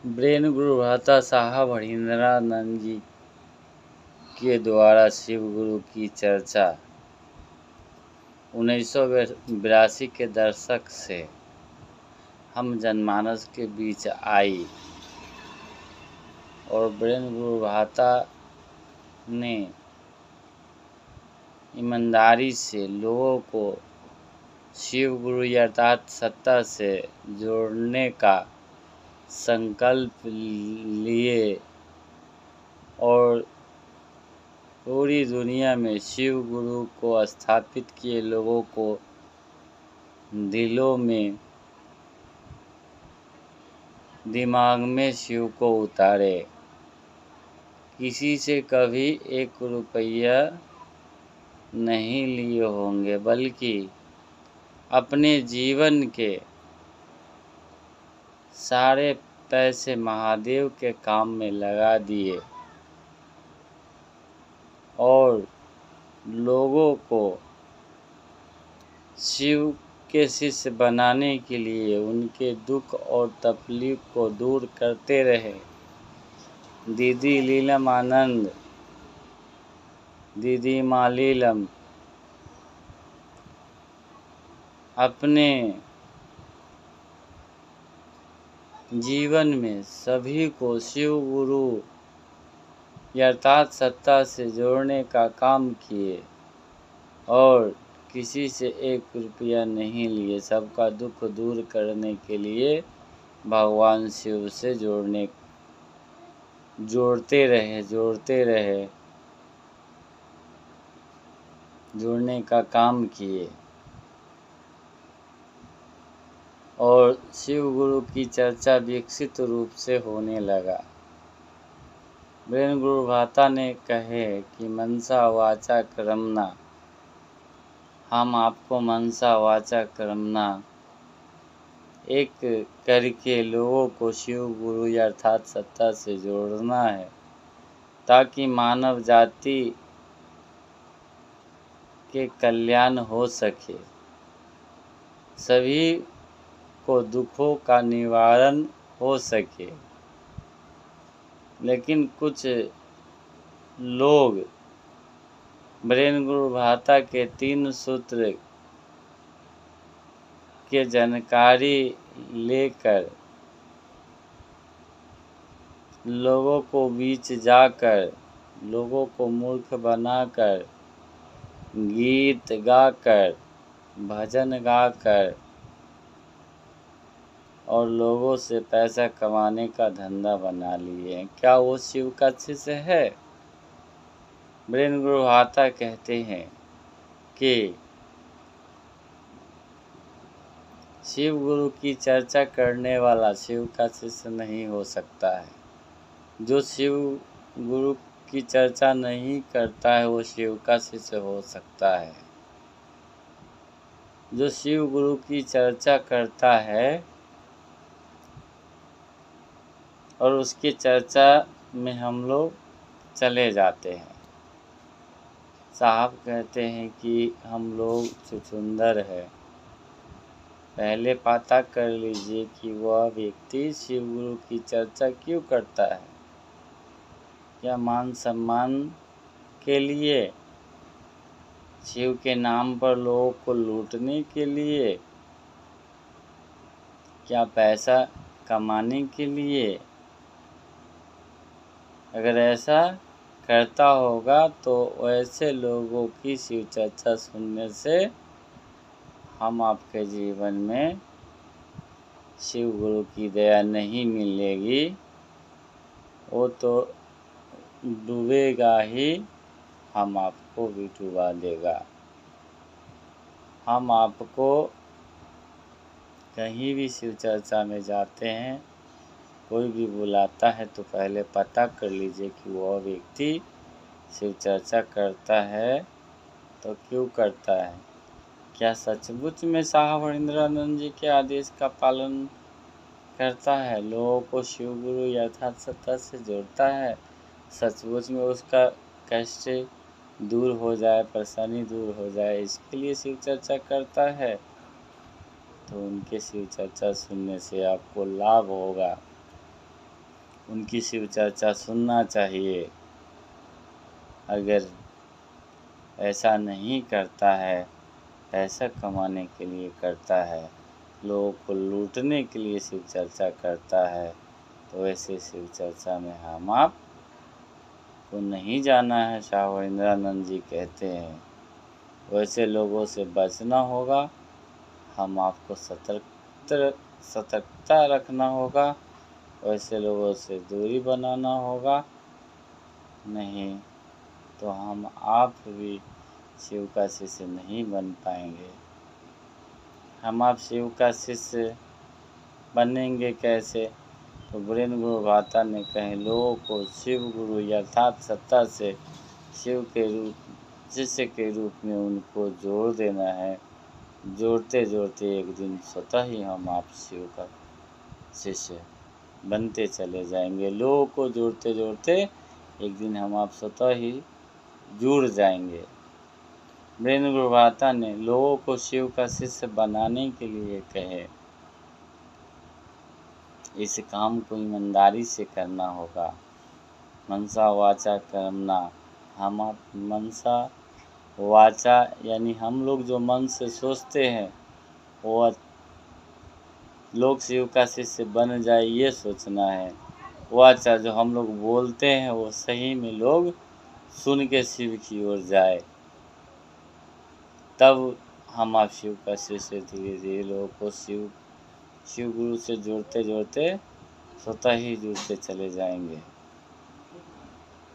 Brain गुरु भ्राता साहब हरिंद्रानंद जी के द्वारा शिव गुरु की चर्चा 1982 के दशक से हम जनमानस के बीच आई और ब्रेन गुरु भ्राता ने ईमानदारी से लोगों को शिव गुरु अर्थात सत्ता से जोड़ने का संकल्प लिए और पूरी दुनिया में शिव गुरु को स्थापित किए। लोगों को दिलों में दिमाग में शिव को उतारे। किसी से कभी 1 रुपया नहीं लिए होंगे, बल्कि अपने जीवन के सारे पैसे महादेव के काम में लगा दिए और लोगों को शिव के शिष्य बनाने के लिए उनके दुख और तकलीफ को दूर करते रहे। दीदी लीलम आनंद, दीदी माँ लीलम अपने जीवन में सभी को शिव गुरु अर्थात सत्ता से जोड़ने का काम किए और किसी से 1 रुपया नहीं लिए। सबका दुख दूर करने के लिए भगवान शिव से जोड़ते रहे, जोड़ने का काम किए और शिव गुरु की चर्चा विकसित रूप से होने लगा। ब्रेन गुरु भ्राता ने कहे कि मनसा वाचा कर्मणा, हम आपको मनसा वाचा कर्मणा एक करके लोगों को शिव गुरु अर्थात सत्ता से जोड़ना है, ताकि मानव जाति के कल्याण हो सके, सभी को दुखों का निवारण हो सके। लेकिन कुछ लोग ब्रेन गुरु भ्राता के 3 सूत्र के जानकारी लेकर लोगों को बीच जाकर लोगों को मूर्ख बनाकर गीत गाकर भजन गाकर और लोगों से पैसा कमाने का धंधा बना लिए हैं। क्या वो शिव का शिष्य है? ब्रेन गुरु भ्राता कहते हैं कि शिव गुरु की चर्चा करने वाला शिव का शिष्य नहीं हो सकता है। जो शिव गुरु की चर्चा नहीं करता है वो शिव का शिष्य हो सकता है। जो शिव गुरु की चर्चा करता है और उसकी चर्चा में हम लोग चले जाते हैं। साहब कहते हैं कि हम लोग चुचुंदर है। पहले पता कर लीजिए कि वह व्यक्ति शिव गुरु की चर्चा क्यों करता है। क्या मान सम्मान के लिए, शिव के नाम पर लोगों को लूटने के लिए, क्या पैसा कमाने के लिए? अगर ऐसा करता होगा तो ऐसे लोगों की शिव चर्चा सुनने से हम आपके जीवन में शिव गुरु की दया नहीं मिलेगी। वो तो डूबेगा ही, हम आपको भी डुबा देगा। हम आपको कहीं भी शिव चर्चा में जाते हैं, कोई भी बुलाता है तो पहले पता कर लीजिए कि वह व्यक्ति शिव चर्चा करता है तो क्यों करता है। क्या सचमुच में साहब हरिंद्रानंद जी के आदेश का पालन करता है, लोगों को शिव गुरु यथार्थ सत्ता से जोड़ता है, सचमुच में उसका कष्ट दूर हो जाए, परेशानी दूर हो जाए, इसके लिए शिव चर्चा करता है, तो उनके शिव चर्चा सुनने से आपको लाभ होगा। उनकी शिव चर्चा सुनना चाहिए। अगर ऐसा नहीं करता है, पैसा कमाने के लिए करता है, लोगों को लूटने के लिए शिव चर्चा करता है, तो ऐसे शिव चर्चा में हम आप को नहीं जाना है। शाह इंद्रानंद जी कहते हैं, वैसे लोगों से बचना होगा। हम आपको सतर्कता रखना होगा। वैसे लोगों से दूरी बनाना होगा, नहीं तो हम आप भी शिव का शिष्य नहीं बन पाएंगे। हम आप शिव का शिष्य बनेंगे कैसे? तो वीरेंद्र गुरु भाता ने कहे, लोगों को शिव गुरु यथार्थ सत्ता से शिव के रूप शिष्य के रूप में उनको जोड़ देना है। जोड़ते जोड़ते एक दिन स्वतः ही हम आप शिव का शिष्य बनते चले जाएंगे। लोगों को जोड़ते जोड़ते एक दिन हम आप स्वतः ही जुड़ जाएंगे। वीरेंद्र गुरु भाता ने लोगों को शिव का शिष्य बनाने के लिए कहे, इस काम को ईमानदारी से करना होगा। मनसा वाचा कर्मणा, हम आप मनसा वाचा यानी हम लोग जो मन से सोचते हैं वो लोग शिव का शिष्य बन जाए, ये सोचना है। वाचा जो हम लोग बोलते हैं वो सही में लोग सुन के शिव की ओर जाए, तब हम आप शिव का शिष्य धीरे धीरे लोगों को शिव गुरु से जोड़ते जोड़ते स्वतः ही जुड़ते चले जाएंगे।